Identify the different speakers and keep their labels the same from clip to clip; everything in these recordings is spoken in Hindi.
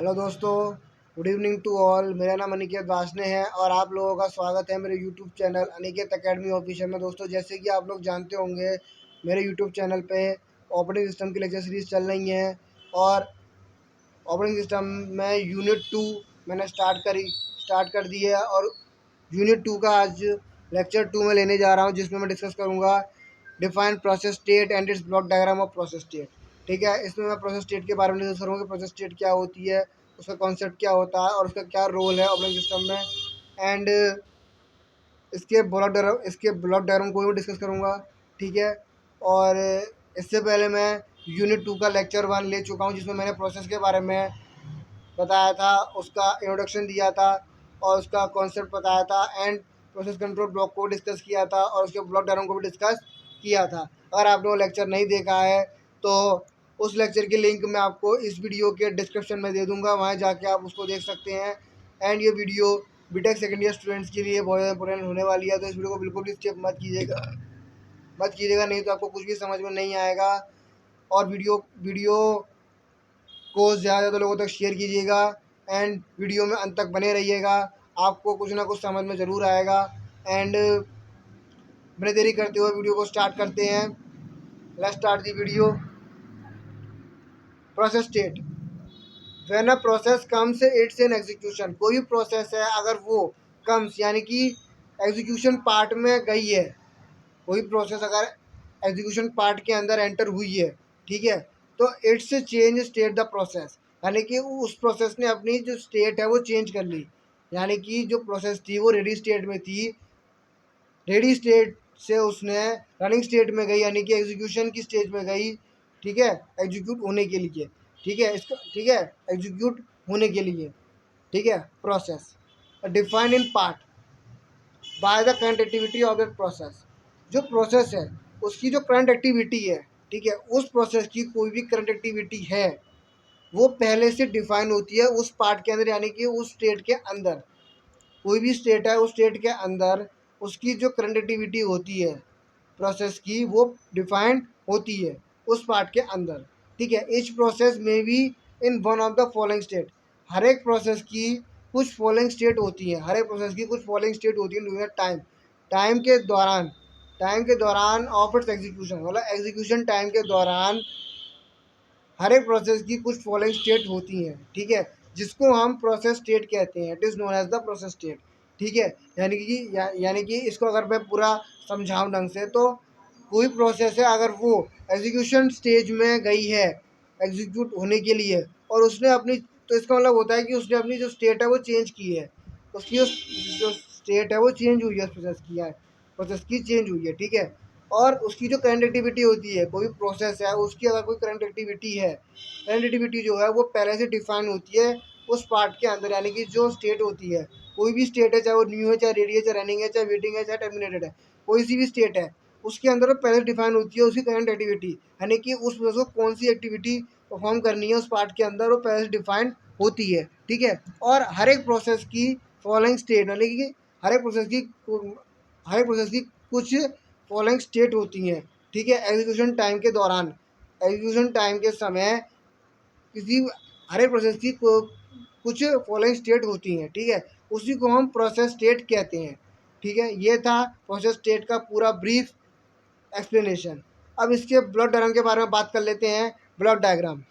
Speaker 1: हेलो दोस्तों, गुड इवनिंग टू ऑल। मेरा नाम अनिकेत वासने है और आप लोगों का स्वागत है मेरे YouTube channel Aniket academy official में। दोस्तों, जैसे कि आप लोग जानते होंगे, मेरे यूट्यूब चैनल पे ऑपरेटिंग सिस्टम की लेक्चर सीरीज चल रही हैं और ऑपरेटिंग सिस्टम में यूनिट 2 मैंने स्टार्ट कर दी है और यूनिट 2 का आज लेक्चर 2 में लेने जा रहा हूँ, जिसमें मैं डिस्कस करूँगा define process state and it's block diagram of process state. ठीक है, इसमें मैं प्रोसेस स्टेट के बारे में डिस्कस करूँगा कि प्रोसेस स्टेट क्या होती है, उसका कॉन्सेप्ट क्या होता है और उसका क्या रोल है ऑपरेटिंग सिस्टम में। एंड इसके ब्लॉक डायग्राम को भी डिस्कस करूँगा। ठीक है, और इससे पहले मैं यूनिट 2 का लेक्चर 1 ले चुका हूँ, जिसमें मैंने प्रोसेस के बारे में बताया था, उसका इंट्रोडक्शन दिया था और उसका कॉन्सेप्ट बताया था एंड प्रोसेस कंट्रोल ब्लॉक को डिस्कस किया था और उसके ब्लॉक डायग्राम को भी डिस्कस किया था। अगर आपने वो लेक्चर नहीं देखा है तो उस लेक्चर की लिंक मैं आपको इस वीडियो के डिस्क्रिप्शन में दे दूँगा, वहाँ जाके आप उसको देख सकते हैं। एंड ये video BTech second year students के लिए बहुत इंपॉर्टेंट होने वाली है, तो इस वीडियो को बिल्कुल भी स्किप मत कीजिएगा, नहीं तो आपको कुछ भी समझ में नहीं आएगा। और वीडियो को ज़्यादा लोगों तक शेयर कीजिएगा एंड वीडियो में अंत तक बने रहिएगा, आपको कुछ ना कुछ समझ में ज़रूर आएगा। एंड बिना देरी करते हुए वीडियो को स्टार्ट करते हैं। Let's start the video. Process state, when a process comes it's in execution. कोई भी प्रोसेस है, अगर वो कम्स यानी कि एग्जीक्यूशन पार्ट में गई है, कोई प्रोसेस अगर एग्जीक्यूशन पार्ट के अंदर एंटर हुई है, ठीक है, तो it's change state the process, यानी कि उस प्रोसेस ने अपनी जो स्टेट है वो चेंज कर ली। यानी कि जो प्रोसेस थी वो रेडी स्टेट में थी, रेडी स्टेट से उसने रनिंग स्टेट में गई, यानी कि एग्जीक्यूशन की स्टेज में गई। ठीक है, एग्जीक्यूट होने के लिए। ठीक है, एग्जीक्यूट होने के लिए। ठीक है, process define in part by the current activity of that process. जो प्रोसेस है उसकी जो करंट एक्टिविटी है, ठीक है, उस प्रोसेस की कोई भी करंट एक्टिविटी है वो पहले से डिफाइन होती है उस पार्ट के अंदर, यानी कि उस स्टेट के अंदर। कोई भी स्टेट है, उस स्टेट के अंदर उसकी जो करंट एक्टिविटी होती है प्रोसेस की, वो डिफाइंड होती है उस पार्ट के अंदर। ठीक है, ईच प्रोसेस में be in one of the following state. हर एक प्रोसेस की कुछ फॉलोइंग स्टेट होती है, हर एक प्रोसेस की कुछ फॉलोइंग स्टेट होती है ड्यूरिंग टाइम, टाइम के दौरान टाइम के दौरान ऑफ इट्स एग्जीक्यूशन, मतलब एग्जीक्यूशन टाइम के दौरान हर एक प्रोसेस की कुछ फॉलोइंग स्टेट होती हैं। ठीक है, जिसको हम प्रोसेस स्टेट कहते हैं, it is known as the process state. ठीक है, यानी कि इसको अगर मैं पूरा समझाऊं ढंग से, तो कोई प्रोसेस है, अगर वो एग्जीक्यूशन स्टेज में गई है एग्जीक्यूट होने के लिए, और उसने अपनी, तो इसका मतलब होता है कि उसने अपनी जो स्टेट है वो चेंज की है, उसकी जो स्टेट है वो चेंज हुई है, प्रोसेस की चेंज हुई है। ठीक है, और उसकी जो करंट एक्टिविटी होती है, कोई प्रोसेस है उसकी अगर कोई करंट एक्टिविटी है, करंट एक्टिविटी जो है वो पहले से डिफाइन होती है उस पार्ट के अंदर, यानी कि जो स्टेट होती है, कोई भी स्टेट है, चाहे वो न्यू है, चाहे रेडी है, चाहे रनिंग है, चाहे वेटिंग है, चाहे टर्मिनेटेड है, कोई सी भी स्टेट है, उसके अंदर वो पहले डिफाइन होती है उसकी करंट एक्टिविटी, यानी कि उस प्रोसेस को कौन सी एक्टिविटी परफॉर्म करनी है उस पार्ट के अंदर, वो पहले से डिफाइंड होती है। ठीक है, और हर एक प्रोसेस की फॉलोइंग स्टेट, यानी कि हर एक प्रोसेस की कुछ फॉलोइंग स्टेट होती हैं। ठीक है, एग्जीक्यूशन टाइम के समय किसी हर एक प्रोसेस की कुछ फॉलोइंग स्टेट होती हैं। ठीक है, उसी को हम प्रोसेस स्टेट कहते हैं। ठीक है, ये था प्रोसेस स्टेट का पूरा ब्रीफ एक्सप्लेनेशन। अब इसके ब्लॉक डायग्राम के बारे में बात कर लेते हैं। ब्लॉक डायग्राम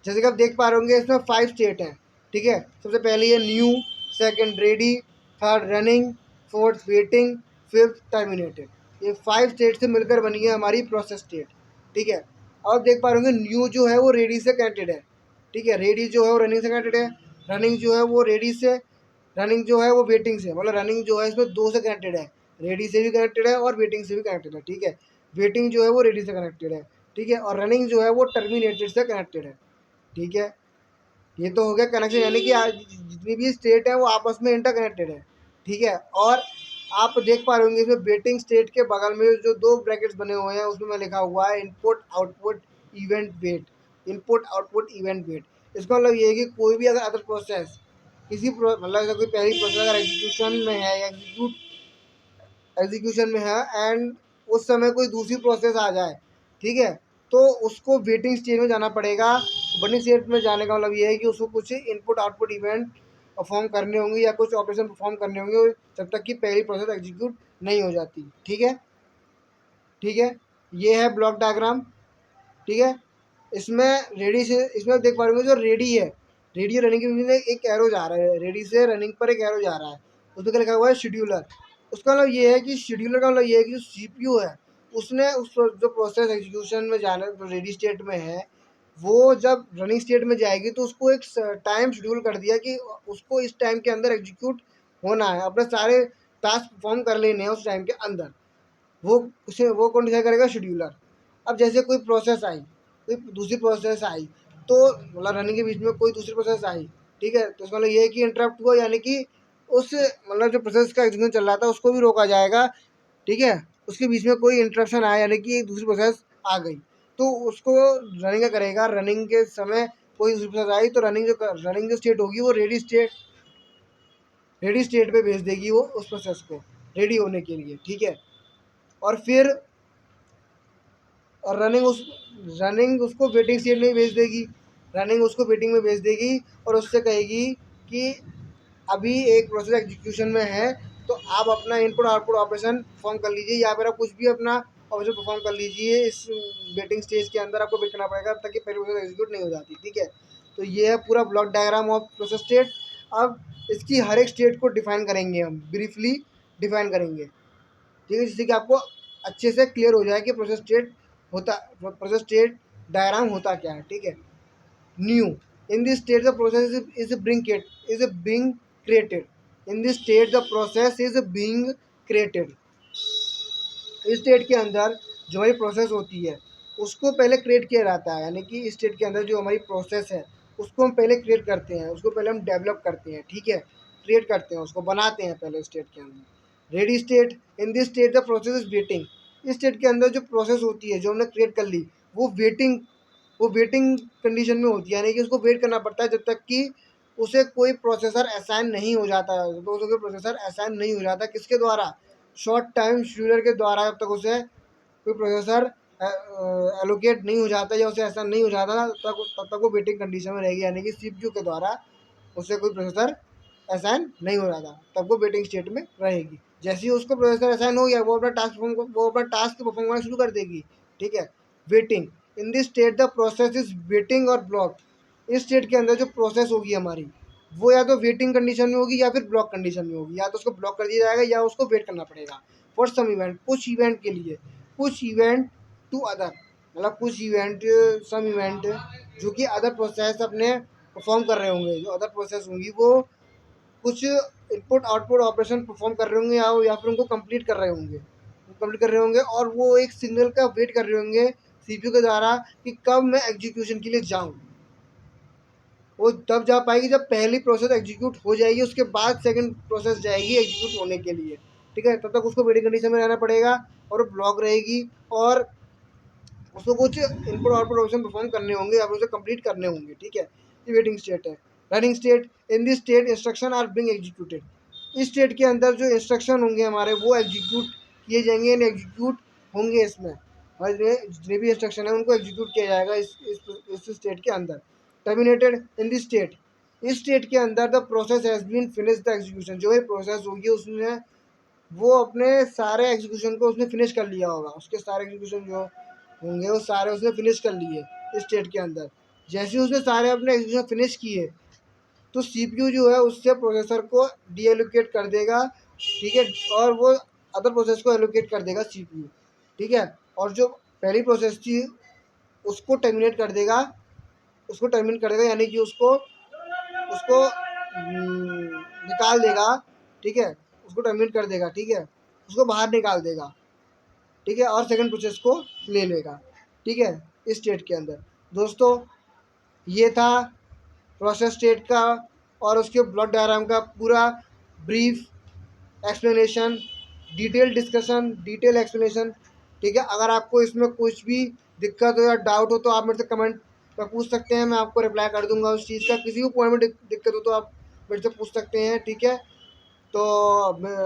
Speaker 1: जैसे कि आप देख पा रहे होंगे, इसमें 5 स्टेट हैं। ठीक है, सबसे पहली है new, second ready, third running, fourth waiting, fifth terminated. ये 5 स्टेट से मिलकर बनी है हमारी प्रोसेस स्टेट। ठीक है, अब आप देख पा रहे होंगे न्यू जो है वो रेडी से कनेक्टेड है। ठीक है, रेडी जो है वो रनिंग से कनेक्टेड है, रनिंग जो है वो रेडी से, रनिंग जो है वो वेटिंग से, मतलब रनिंग जो है इसमें 2 से कनेक्टेड है, रेडी से भी कनेक्टेड है और वेटिंग से भी कनेक्टेड है। ठीक है, वेटिंग जो है वो रेडी से कनेक्टेड है। ठीक है, और रनिंग जो है वो टर्मिनेटेड से कनेक्टेड है। ठीक है, ये तो हो गया कनेक्शन, यानी कि जितनी भी स्टेट है वो आपस में इंटरकनेक्टेड है। ठीक है, और आप देख पा रहे होंगे इसमें वेटिंग स्टेट के बगल में जो 2 ब्रैकेट्स बने हुए हैं उसमें लिखा हुआ है input output event wait. Input output event wait, इसका मतलब ये है कि कोई भी अगर अदर प्रोसेस मतलब अगर कोई पहली प्रोसेस अगर एग्जीक्यूशन में है एंड उस समय कोई दूसरी प्रोसेस आ जाए, ठीक है, तो उसको वेटिंग स्टेज में जाना पड़ेगा। वेटिंग स्टेज में जाने का मतलब ये है कि उसको कुछ इनपुट आउटपुट इवेंट परफॉर्म करने होंगे या कुछ ऑपरेशन परफॉर्म करने होंगे जब तक कि पहली प्रोसेस एग्जीक्यूट नहीं हो जाती। ठीक है, ठीक है, ये है ब्लॉक डायग्राम। ठीक है, इसमें रेडी से इसमें देख पा रहे हो जो रेडी है, रेडी रनिंग के बीच में एक एरो जा रहा है, रेडी से रनिंग पर एक एरो जा रहा है, उसमें क्या लिखा हुआ है शेड्यूलर। उसका मतलब ये है कि शेड्यूलर का मतलब ये है कि जो सीपीयू है उसने उस जो प्रोसेस एग्जीक्यूशन में जाना जो रेडी स्टेट में है वो जब रनिंग स्टेट में जाएगी तो उसको एक टाइम शेड्यूल कर दिया कि उसको इस टाइम के अंदर एग्जीक्यूट होना है, अपने सारे टास्क परफॉर्म कर लेने हैं उस टाइम के अंदर। वो उसे वो कौन डिसाइड करेगा? शेड्यूलर। अब जैसे कोई प्रोसेस आई, कोई दूसरी प्रोसेस आई, तो मतलब रनिंग के बीच में कोई दूसरी प्रोसेस आई, ठीक है, तो इसका मतलब ये है कि इंटरप्ट हुआ, यानी कि उस मतलब जो प्रोसेस का एग्जीक्यूशन चल रहा था उसको भी रोका जाएगा। ठीक है, उसके बीच में कोई इंटरप्शन आया यानी कि एक दूसरी प्रोसेस आ गई तो उसको रनिंग क्या करेगा, रनिंग के समय कोई दूसरी प्रोसेस आई तो रनिंग जो स्टेट होगी वो रेडी स्टेट पे भेज देगी वो उस प्रोसेस को रेडी होने के लिए। ठीक है, और फिर और रनिंग उसको वेटिंग स्टेट में भेज देगी, रनिंग उसको वेटिंग में भेज देगी और उससे कहेगी कि अभी एक प्रोसेस एग्जीक्यूशन में है तो आप अपना इनपुट आउटपुट ऑपरेशन परफॉर्म कर लीजिए या फिर आप कुछ भी अपना ऑपरेशन परफॉर्म कर लीजिए। इस वेटिंग स्टेज के अंदर आपको वेट करना पड़ेगा तब तक कि पहली प्रोसेस एग्जीक्यूट नहीं हो जाती। ठीक है, तो ये है पूरा block diagram of process state. अब इसकी हर एक स्टेट को डिफाइन करेंगे, हम ब्रीफली डिफाइन करेंगे। ठीक है, जिससे कि आपको अच्छे से क्लियर हो जाए कि प्रोसेस स्टेट डायग्राम होता क्या है। ठीक है, new in this state the process is being created. In this state the process is being created. इस स्टेट के अंदर जो हमारी प्रोसेस होती है उसको पहले क्रिएट किया जाता है, यानी कि इस स्टेट के अंदर जो हमारी प्रोसेस है उसको हम पहले क्रिएट करते हैं, उसको पहले हम डेवलप करते हैं। ठीक है, क्रिएट करते हैं, उसको बनाते हैं पहले स्टेट के अंदर। Ready state in this state the process is waiting. इस स्टेट के अंदर जो प्रोसेस होती है जो हमने क्रिएट कर ली वो वेटिंग कंडीशन में होती है, यानी कि उसको वेट करना पड़ता है जब तक कि उसे कोई प्रोसेसर असाइन नहीं हो जाता, तो उसे कोई प्रोसेसर असाइन नहीं हो जाता किसके द्वारा? शॉर्ट टाइम शेड्यूलर के द्वारा। जब तक उसे कोई प्रोसेसर एलोकेट नहीं हो जाता या उसे ऐसा नहीं हो जाता तब तक वो वेटिंग कंडीशन में रहेगी, यानी कि सीपीयू के द्वारा उसे कोई प्रोसेसर असाइन नहीं हो रहा था तब वो वेटिंग स्टेट में रहेगी। जैसे ही उसको प्रोसेसर असाइन हो गया वो अपना टास्क परफॉर्म करना शुरू कर देगी। ठीक है, waiting in this state the process is waiting और ब्लॉक। इस स्टेट के अंदर जो प्रोसेस होगी हमारी वो या तो वेटिंग कंडीशन में होगी या फिर ब्लॉक कंडीशन में होगी, या तो उसको ब्लॉक कर दिया जाएगा या उसको वेट करना पड़ेगा फॉर सम इवेंट, कुछ इवेंट के लिए, कुछ इवेंट टू अदर, मतलब कुछ इवेंट सम इवेंट जो कि अदर प्रोसेस अपने परफॉर्म कर रहे होंगे, जो अदर प्रोसेस होंगी वो कुछ इनपुट आउटपुट ऑपरेशन परफॉर्म कर रहे होंगे या फिर उनको कंप्लीट कर रहे होंगे और वो एक सिग्नल का वेट कर रहे होंगे सीपीयू के द्वारा कि कब मैं एग्जीक्यूशन के लिए जाऊं। वो तब जा पाएगी जब पहली प्रोसेस एग्जीक्यूट हो जाएगी, उसके बाद सेकंड प्रोसेस जाएगी एग्जीक्यूट होने के लिए। ठीक है, तब तक उसको वेटिंग कंडीशन में रहना पड़ेगा और ब्लॉक रहेगी और उसको कुछ इनपुट आउटपुट ऑपरेशन परफॉर्म करने होंगे या फिर उसे कंप्लीट करने होंगे। ठीक है, ये वेटिंग स्टेट है। Running state in this state instruction are being executed. इस स्टेट के अंदर जो इंस्ट्रक्शन होंगे हमारे वो एग्जीक्यूट किए जाएंगे यानी एग्जीक्यूट होंगे। इसमें हमारे जितने भी इंस्ट्रक्शन है उनको एग्जीक्यूट किया जाएगा इस स्टेट के अंदर। टर्मिनेटेड इन दिस स्टेट, इस स्टेट के अंदर the process has been finish the execution. जो भी प्रोसेस होगी उसमें वो अपने सारे एग्जीक्यूशन को उसने फिनिश कर लिया होगा, उसके सारे एग्जीक्यूशन जो होंगे वो सारे उसने फिनिश कर लिए इस स्टेट के अंदर। जैसे ही उसने सारे अपने एग्जीक्यूशन फिनिश किए तो सीपीयू जो है उससे प्रोसेसर को डी एलोकेट कर देगा। ठीक है, और वो अदर प्रोसेस को एलोकेट कर देगा सीपीयू। ठीक है, और जो पहली प्रोसेस थी उसको टर्मिनेट कर देगा, यानी कि उसको उसको निकाल देगा। ठीक है, उसको टर्मिनेट कर देगा। ठीक है, उसको बाहर निकाल देगा। ठीक है, और सेकंड प्रोसेस को ले लेगा। ठीक है, इस स्टेट के अंदर दोस्तों ये था प्रोसेस स्टेट का और उसके ब्लॉक डायग्राम का पूरा ब्रीफ एक्सप्लेनेशन, डिटेल एक्सप्लेनेशन। ठीक है, अगर आपको इसमें कुछ भी दिक्कत हो या डाउट हो तो आप मेरे से कमेंट में पूछ सकते हैं, मैं आपको रिप्लाई कर दूंगा उस चीज़ का। किसी भी पॉइंट में दिक्कत हो तो आप मेरे से पूछ सकते हैं। ठीक है, तो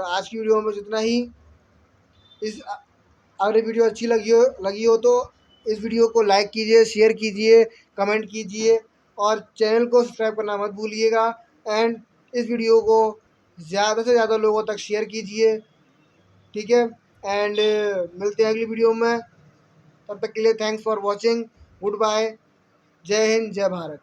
Speaker 1: आज की वीडियो में जितना ही। इस अगर वीडियो अच्छी लगी हो तो इस वीडियो को लाइक कीजिए, शेयर कीजिए, कमेंट कीजिए और चैनल को सब्सक्राइब करना मत भूलिएगा। एंड इस वीडियो को ज़्यादा से ज़्यादा लोगों तक शेयर कीजिए, ठीक है। एंड मिलते हैं अगली वीडियो में, तब तक के लिए thanks for watching, good bye, जय हिंद, जय भारत।